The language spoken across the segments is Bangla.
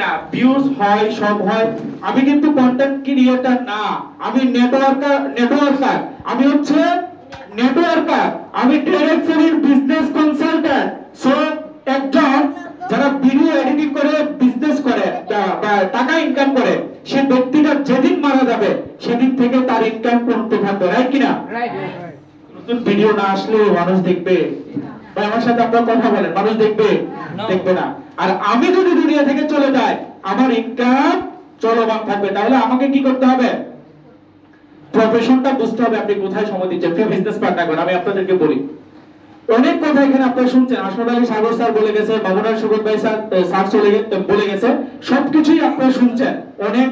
না ভিউজ হয় সব হয়। আমি কিন্তু কন্টেন্ট ক্রিয়েটর না, আমি নেটওয়ার্কার। আমি হচ্ছে নেটওয়ার্কার, আমি ডাইরেক্টরির বিজনেস কনসালট্যান্ট। সো একজন যারা ভিডিও এডিটিং করে বিজনেস করে বা টাকা ইনকাম করে, সে ব্যক্তিটা যেদিন মারা যাবে সেদিন থেকে তার ইনকাম কমতে থাকবে, রাইট কিনা? নতুন ভিডিও না আসলে মানুষ দেখবে? ভাই আমার সাথে আপনারা কথা বলেন, মানুষ দেখবে? দেখবে না। আর আমি যদি দুনিয়া থেকে চলে যাই, আমার ইনকাম চলমান থাকবে। তাহলে আমাকে কি করতে হবে? প্রফেশনটা বুঝতে হবে, আপনি কোথায় সময় দিচ্ছেন। ফ্রি বিজনেস পার্টনার করেন। আমি আপনাদেরকে বলি, অনেক কথা এখানে আপনারা শুনছেন। আসমত আলী সাগর স্যার বলে গেছে, বাবুনার সুগত ভাই স্যার বলে গেছে, সবকিছুই আপনারা শুনছেন। অনেক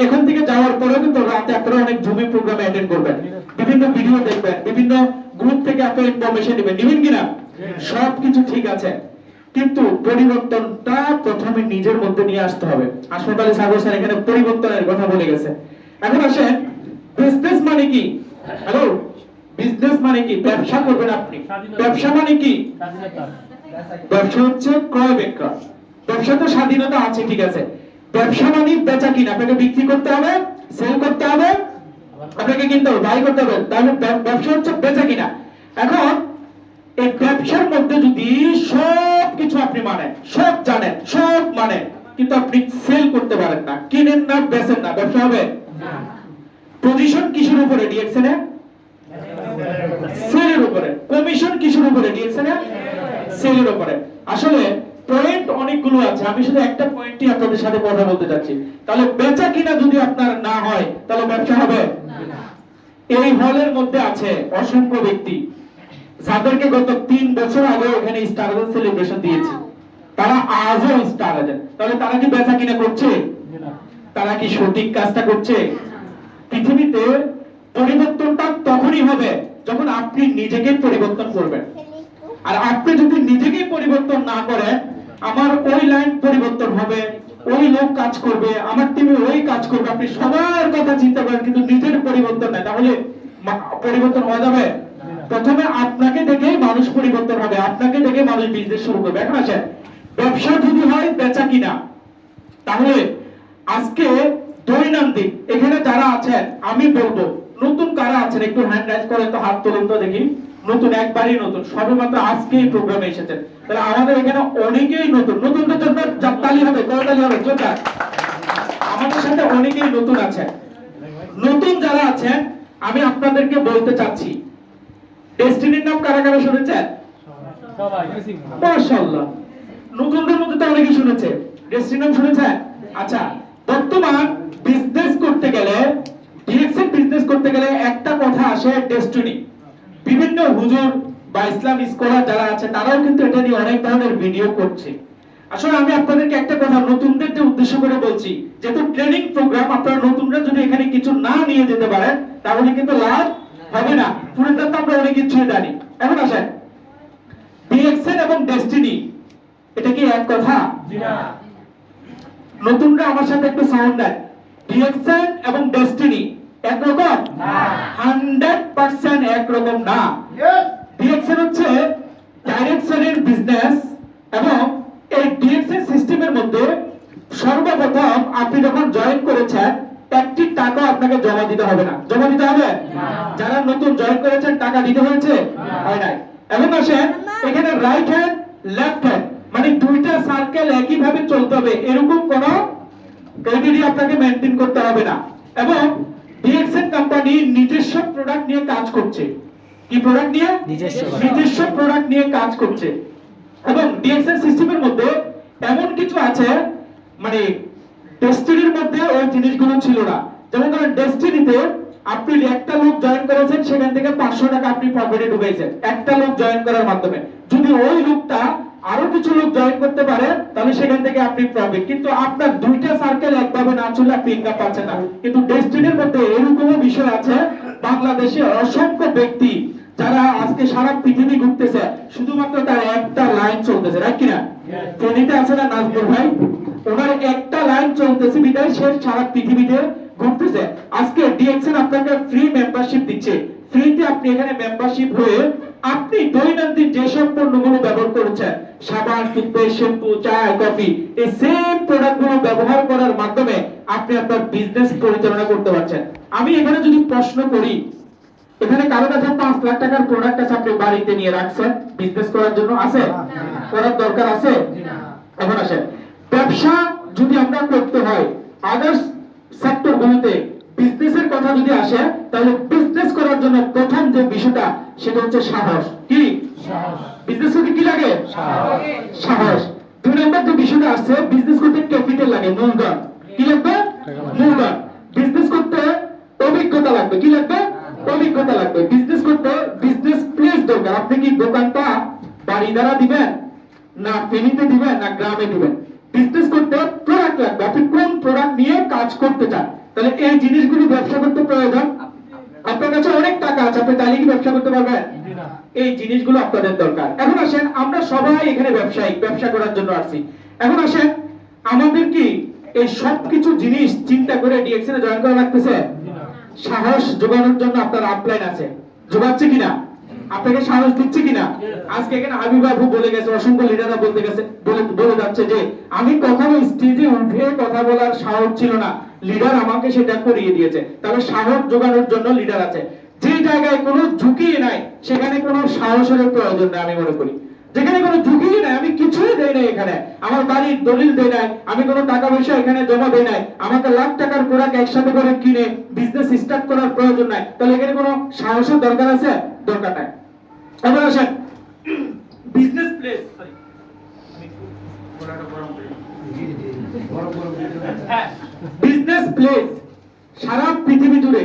এখান থেকে যাওয়ার পরেও কিন্তু রাতে আপনারা অনেক জুমি প্রোগ্রামে অ্যাটেন্ড করবেন, বিভিন্ন ভিডিও দেখবেন, বিভিন্ন গ্রুপ থেকে আপনারা ইনফরমেশন নেবেন কিনা? সবকিছু ঠিক আছে, কিন্তু পরিবর্তনটা প্রথমে নিজের মধ্যে নিয়ে আসতে হবে। আসমত আলী সাগর স্যার এখানে পরিবর্তনের কথা বলে গেছে। এখন আসেন, বিজনেস মানে কি? হ্যালো, বিজনেস মানে কি? ব্যবসা করবেন আপনি। ব্যবসা মানে কি? ব্যবসা হচ্ছে ক্রয় বিক্রয়। ব্যবসা তো স্বাধীনতা আছে, ঠিক আছে। ব্যবসা মানে বেচা কিনা, আপনাকে বিক্রি করতে হবে, সেল করতে হবে, আপনাকে কিনতে হবে, বাই করতে হবে। তাহলে ব্যবসা হচ্ছে বেচা কিনা। এখন এই ব্যবসার মধ্যে যদি সব কিছু আপনি মানেন, সব জানেন, সব মানেন, কিন্তু আপনি সেল করতে পারেন না, কিনেন না, বেচেন না, ব্যবসা হবে? পজিশন কিসের উপরে? ডিএক্সএন এ সেলের উপরে। কমিশন কিসের উপরে? ডিএক্সএন এ সেলের উপরে। আসলে পয়েন্ট অনেকগুলো আছে, আমি শুধু একটা পয়েন্টই আপনাদের সাথে কথা বলতে চাচ্ছি। তাহলে বেচা কিনা যদি আপনার না হয়, তাহলে ব্যবসা হবে না। এই হলের মধ্যে আছে অসংখ্য ব্যক্তি যাদেরকে গত 3 বছর আগে এখানে স্টার সেলিব্রেশন দিয়েছে, তারা আজও স্টার আছেন। তাহলে তারা কি বেচা কিনা করছে? তারা কি সঠিক কাজটা করছে? পৃথিবীতে পরিবর্তনটা তখনই হবে যখন আপনি নিজেকে পরিবর্তন করবেন। আর আপনি যদি নিজেকে পরিবর্তন না করেন, আমার ওই লাইন পরিবর্তন হবে, ওই লোক কাজ করবে, আমার টিমে ওই কাজ করবে, আপনি সবার কথা চিন্তা করেন কিন্তু নিজের পরিবর্তন নাই, তাহলে পরিবর্তন হওয়া যাবে? প্রথমে আপনাকে দেখেই মানুষ পরিবর্তন হবে, আপনাকে দেখে মানুষ বিজনেস শুরু করবে। এখন আসেন, ব্যবসা যদি হয় বেচা কিনা, তাহলে আজকে দৈনন্দিন এখানে যারা আছেন, আমি বলবো নতুন কারা আছেন একটু হ্যান্ড রাইজ করেন তো, হাত তুলুন তো দেখি। নতুন, একবারই নতুন, সবেমাত্র আজকেই প্রোগ্রামে এসেছেন। তাহলে আমাদের এখানে অনেকেই নতুন। নতুনদের জন্য তালি হবে, করতালি হবে জোরদার। আমাদের সাথে অনেকেই নতুন আছেন। নতুন যারা আছেন, আমি আপনাদেরকে বলতে চাচ্ছি, ডেস্টিনির নাম কারা কারা শুনেছেন? সবাই, মাশাআল্লাহ। নতুনদের মধ্যে তো অনেকেই শুনেছে, ডেস্টিনির নাম শুনেছেন? আচ্ছা, বর্তমান বিজনেস করতে গেলে, ডিএক্সএন বিজনেস করতে গেলে একটা কথা আসে, ডেস্টিনি। বিভিন্ন হুজুর বা ইসলাম স্কলার যারা আছে, তারাও কিন্তু এটা নিয়ে অনেক ধরনের ভিডিও করছে। আসলে আমি আপনাদেরকে একটা কথা নতুনদের উদ্দেশ্য করে বলছি, যেহেতু ট্রেনিং প্রোগ্রাম, আপনারা নতুনরা যদি এখানে কিছু না নিয়ে যেতে পারেন, তাহলে কিন্তু লাভ হবে না। পুরোটা তো আমরা অনেক কিছু জানি। এখন আসেন, ডিএক্সএন এবং ডেস্টিনি এটা কি এক কথা? না। নতুনরা আমার সাথে একটু সাউন্ড দেন। ডিএক্সএন এবং ডেস্টিনি একরকম না, 100% একরকম না। ডিএক্সএন হচ্ছে ডাইরেকশনের বিজনেস, এবং এই ডিএক্সএন সিস্টেমের মধ্যে সর্বপ্রথম আপনি যখন জয়েন করেছেন, একটি টাকা আপনাকে জমা দিতে হবে না। জমা দিতে হবে? যারা নতুন জয়েন করেছেন টাকা দিতে হয়েছে? হয় নাই। এবং আসেন, এখানে রাইট হ্যান্ড লেফট হ্যান্ড মানে দুইটা সার্কেল একই ভাবে চলতে হবে, এরকম কোন ক্রাইটেরিয়া আপনাকে মেইনটেইন করতে হবে না। এবং ডিএক্সএন কোম্পানি নিজস্ব প্রোডাক্ট নিয়ে কাজ করছে। কি প্রোডাক্ট নিয়ে? নিজস্ব প্রোডাক্ট নিয়ে কাজ করছে। এবং ডিএক্সএন সিস্টেমের মধ্যে এমন কিছু আছে, মানে ডেস্টিনির মধ্যে ওই জিনিসগুলো ছিল না। যেমন ধরেন, ডেস্টিনিতে আপনি একটা লোক জয়েন করেছেন, সেখান থেকে 500 টাকা আপনি পকেটে ঢুকাইছেন একটা লোক জয়েন করার মাধ্যমে। যদি ওই লোকটা আরো কিছু লোক জয়েন করতে পারে, তাহলে সেখান থেকে আপনি প্রফিট। কিন্তু আপনার দুইটা সার্কেল একভাবে না চললে আপনি ইনকাম পাচ্ছেন না। কিন্তু ডেস্টিনির মধ্যে এরকমও বিষয় আছে, বাংলাদেশে অসংখ্য ব্যক্তি যারা আজকে সারা পৃথিবী ঘুরতেছে, শুধুমাত্র তার একটা লাইন চলতেছে, রাইট কিনা? ট্রেনিতে আছে না নাজমুল ভাই, ওনার একটা লাইন চলতেছে, বিদায় সে সারা পৃথিবীতে ঘুরতেছে। আজকে ডিএক্সএন আপনাকে ফ্রি মেম্বারশিপ দিচ্ছে, ফ্রিতে আপনি এখানে মেম্বারশিপ হয়ে আপনি দৈনন্দিন যেসব পণ্যগুলো ব্যবহার করছেন, সাবান, টুথপেস্ট, শ্যাম্পু, চা, কফি, এই সেম প্রোডাক্টগুলো ব্যবহার করার মাধ্যমে আপনি আপনার বিজনেস পরিচালনা করতে পারছেন। আমি এখানে যদি প্রশ্ন করি, এখানে কারো কাছে 5 লাখ টাকার প্রোডাক্ট আছে, আপনি বাড়িতে নিয়ে রাখছেন বিজনেস করার জন্য, আছে? করার দরকার আছে? এখন আসেন, ব্যবসা যদি আমরা করতে হয় আদার্স সেক্টরগুলোতে, বিজনেসের কথা যদি আসে, তাহলে বিজনেস করার জন্য প্রথম যে বিষয়টা সেটা হচ্ছে সাহস। কি সাহস? বিজনেস করতে কি লাগে? সাহস। 2 নম্বর যে বিষয়টা আছে, বিজনেস করতে ক্যাপিটাল লাগে, মূলধন। কি লাগবে? মূলধন। বিজনেস করতে অভিজ্ঞতা লাগবে। কি লাগবে? অভিজ্ঞতা লাগবে। বিজনেস করতে বিজনেস প্লেস দরকার। আপনি কি দোকানটা বাড়ি দ্বারা দিবেন, না ফেনীতে দিবেন, না গ্রামে দিবেন? বিজনেস করতে প্রোডাক্ট লাগবে। আপনি কোন প্রোডাক্ট নিয়ে কাজ করতে চান? তাহলে এই জিনিসগুলো ব্যবসা করতে প্রয়োজন। আপনার কাছে অনেক টাকা আছে, আপনি চাইলে কি ব্যবসা করতে পারবেন? এই জিনিসগুলো আপনাদের দরকার। এখন আসেন, আমরা সবাই এখানে ব্যবসায়ী, ব্যবসা করার জন্য আসছি। এখন আসেন, আমাদের কি এই সবকিছু জিনিস চিন্তা করে ডিএক্সএন এ জয়েন করা লাগতেছে? সাহস যোগানোর জন্য আপনার আপলাইন আছে, যোগাচ্ছে কিনা? আপনাকে সাহস দিচ্ছে কিনা? আজকে এখানে হাবিব বাবু বলে গেছে, অসংখ্য লিডাররা বলতে গেছে, বলে যাচ্ছে যে আমি কখনো স্টেজে উঠে কথা বলার সাহস ছিল না, লিডার আমাকে সেটা করিয়ে দিয়েছে। তাহলে সাহস যোগানোর জন্য লিডার আছে। যে জায়গায় কোনো ঝুঁকি নাই সেখানে কোনো সাহসের প্রয়োজন নেই আমি মনে করি। যেখানে কোনো ঝুঁকি নাই, আমি কিছুই দেই নাই, এখানে আমার বাড়ির দলিল দেই নাই, আমি কোনো টাকা পয়সা এখানে জমা দেই নাই, আমাকে লাখ টাকার প্রোডাক্ট একসাথে করে কিনে বিজনেস স্টার্ট করার প্রয়োজন নাই, তাহলে এখানে কোনো সাহসের দরকার আছে? দরকার নাই। এবার আসেন, বিজনেস প্লেস, বিজনেস প্লেস সারা পৃথিবী জুড়ে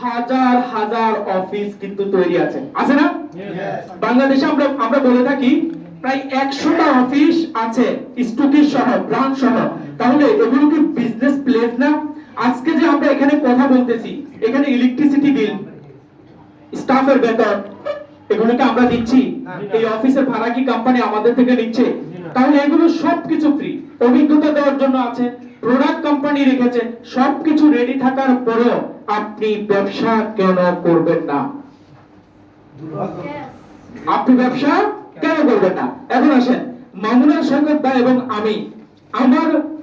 হাজার হাজার অফিস কিন্তু তৈরি আছে, আছে না? বাংলাদেশে আমরা বলে থাকি প্রায় 100টা অফিস আছে, স্টকের সহ, ব্রাঞ্চ সহ। তাহলে এগুলো কি বিজনেস প্লেস না? আজকে যে আমরা এখানে কথা বলতেছি, এখানে ইলেকট্রিসিটি বিল, স্টাফের বেতন, এগুলোকে আমরা দিচ্ছি? এই অফিসের ভাড়া কি কোম্পানি আমাদের থেকে নিচ্ছে? তাহলে এগুলো সবকিছু ফ্রি। অভিজ্ঞতা দেওয়ার জন্য আছে, প্রোডাক্ট কোম্পানি রেখেছে, সবকিছু রেডি থাকার পরেও আপনি ব্যবসা কেন করবেন না? আপনি ব্যবসা কেন করবেন না? এখন আসেন, মামুনুল শওকত ভাই এবং আমি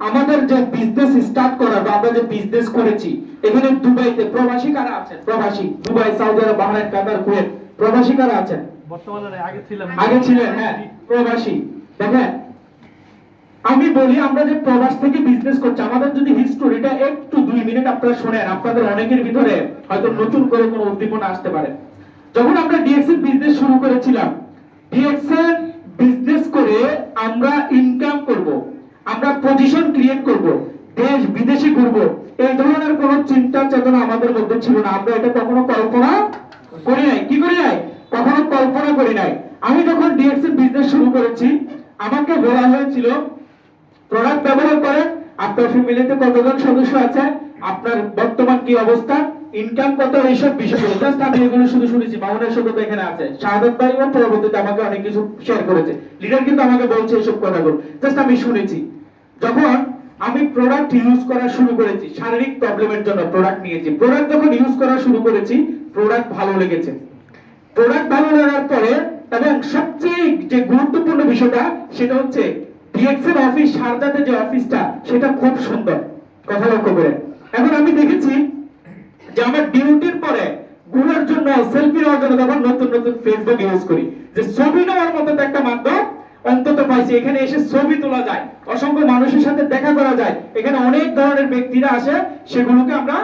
আমাদের যে বিজনেস স্টার্ট করা বা আমরা যে বিজনেস করেছি, এখানে দুবাইতে প্রবাসী কারা আছেন? প্রবাসী দুবাই, সৌদি আরব, বাহরাইন, কাতার, কুয়েত, প্রবাসী কারা আছেন? বর্তমানে আগে ছিলেন, হ্যাঁ, প্রবাসী। দেখেন, আমি বলি আমরা যে প্রবাস থেকে বিজনেস করছি, আমাদের যদি হিস্টোরিটা একটু 2 মিনিট আপনারা শুনেন, আপনাদের অনেকের ভিতরে হয়তো নতুন করে কোনো উদ্দীপনা আসতে পারে। যখন আমরা ডিএক্সএন বিজনেস শুরু করেছিলাম, ডিএক্সএন বিজনেস করে আমরা ইনকাম করব, আমরা পজিশন ক্রিয়েট করব, দেশ বিদেশে ঘুরবো, এই ধরনের কোনো চিন্তা চেতনা আমাদের মধ্যে ছিল না। আমরা এটা কখনো কল্পনা করি নাই। কি করি নাই? কখনো কল্পনা করি নাই। আমি যখন ডিএক্সএন বিজনেস শুরু করেছি, আমাকে বলা হয়েছিল প্রোডাক্ট ব্যবহার করেন, আপনার ফ্যামিলিতে কতজন সদস্য আছে, আপনার বর্তমান কি অবস্থা, ইনকাম কত, এইসব বিষয়গুলো জাস্ট আমি এগুলো শুধু শুনেছি। মামুনের সাথে এখানে আছে, শাহাদাত ভাই ও পরবর্তীতে আমাকে অনেক কিছু শেয়ার করেছে, লিডার কিন্তু আমাকে বলছে এইসব কথাগুলো, জাস্ট আমি শুনেছি। যখন আমি প্রোডাক্ট ইউজ করা শুরু করেছি, শারীরিক প্রবলেমের জন্য প্রোডাক্ট নিয়েছি, প্রোডাক্ট যখন ইউজ করা শুরু করেছি, প্রোডাক্ট ভালো লেগেছে। প্রোডাক্ট ভালো লাগার পরে এবং সবচেয়ে যে গুরুত্বপূর্ণ বিষয়টা সেটা হচ্ছে ডিএক্সএন অফিস শারজাতে যে অফিসটা, সেটা খুব সুন্দর, কথা লক্ষ্য করে। এখন আমি দেখেছি যে আমার ডিউটির পরে ঘোরার জন্য, সেলফি নেওয়ার জন্য তখন নতুন নতুন ফেসবুক ইউজ করি, যে ছবি নেওয়ার মতো একটা মাধ্যম অন্তত পাইছি। এখানে এসে ছবি তোলা যায়, অসংখ্য মানুষের সাথে দেখা করা যায়, এখানে অনেক ধরনের ব্যক্তিরা আসে, সেগুলোকে আমরা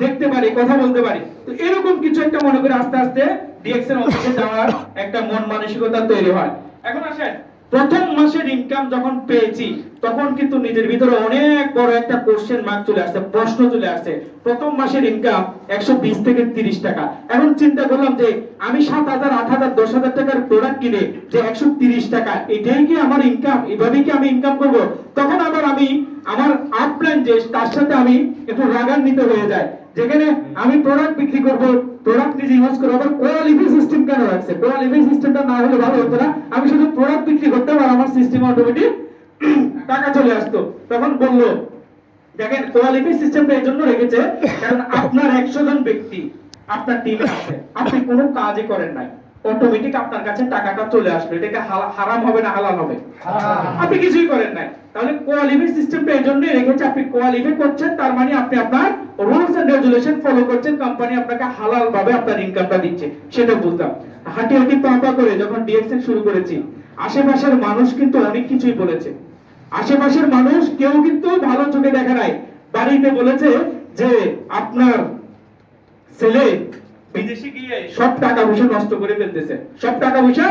দেখতে পারি, কথা বলতে পারি। তো এরকম কিছু একটা মনে করে আস্তে আস্তে ডিএক্সএন অফিসে যাওয়ার একটা মন মানসিকতা তৈরি হয়। এখন আসেন, প্রথম মাসের ইনকাম যখন পেয়েছি, তখন কিন্তু নিজের ভিতরে অনেক বড় একটা কোশ্চেন মার্ক চলে আসছে, প্রশ্ন চলে আসছে। প্রথম মাসের ইনকাম 120 থেকে 30 টাকা। এখন চিন্তা করলাম যে আমি 7,000, 8,000, 10,000 টাকার প্রোডাক্ট কিনে যে 130 টাকা, এটাই কি আমার ইনকাম? এভাবেই কি আমি ইনকাম করব? তখন আবার আমি আমার আপলাইন যে তার সাথে আমি একটু রাগান্বিত হয়ে যায়, যেখানে আমি প্রোডাক্ট বিক্রি করব, প্রোডাক্ট নিজে ইউজ করব, আবার কোয়ালিটি সিস্টেম কেন রাখছে? কোয়ালিটি সিস্টেমটা না হলে ভালো হতো না? আমি শুধু প্রোডাক্ট বিক্রি করতাম আর আমার সিস্টেম অটোমেটিক টাকা চলে আসতো। তখন বললো, দেখেন কোয়ালিটি সিস্টেমটা এই জন্য রেখেছে কারণ আপনার 100 জন ব্যক্তি আপনার টিমে আছে, আপনি কোনো কাজই করেন নাই, অটোমেটিক আপনার কাছে টাকাটা চলে আসবে। এটাকে হারাম হবে না হালাল হবে? আপনি কিছুই করেন নাই। তাহলে কোয়ালিফাই সিস্টেমটা এজন্যই রেখেছে, আপনি কোয়ালিফাই করছেন, তার মানে আপনি আপনার রুলস এন্ড রেগুলেশন ফলো করছেন, কোম্পানি আপনাকে হালাল ভাবে আপনার ইনকামটা দিচ্ছে, সেটা বুঝতাম। হাঁটি হাঁটি পা করে যখন ডিএক্সএন শুরু করেছি, আশেপাশের মানুষ কিন্তু অনেক কিছুই বলেছে। আশেপাশের মানুষ কেউ কিন্তু ভালো চোখে দেখে নাই। বাড়িতে বলেছে যে আপনার ছেলে বিদেশে গিয়ে সব টাকা পয়সা নষ্ট করে ফেলতেছে, সব টাকা পয়সা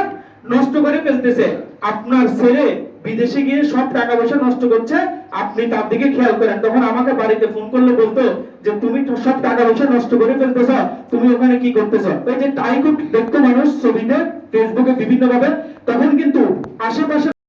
নষ্ট করে ফেলতেছে। আপনার ছেলে বিদেশে গিয়ে সব টাকা পয়সা নষ্ট করছে, আপনি তার দিকে খেয়াল করেন। তখন আমাকে বাড়িতে ফোন করলে বলতো যে তুমি তো সব টাকা পয়সা নষ্ট করে ফেলতেছ, তুমি ওখানে কি করতেছ? ওই যে টাইকুট দেখতো মানুষ ছবিতে ফেসবুকে বিভিন্ন ভাবে, তখন কিন্তু আশেপাশে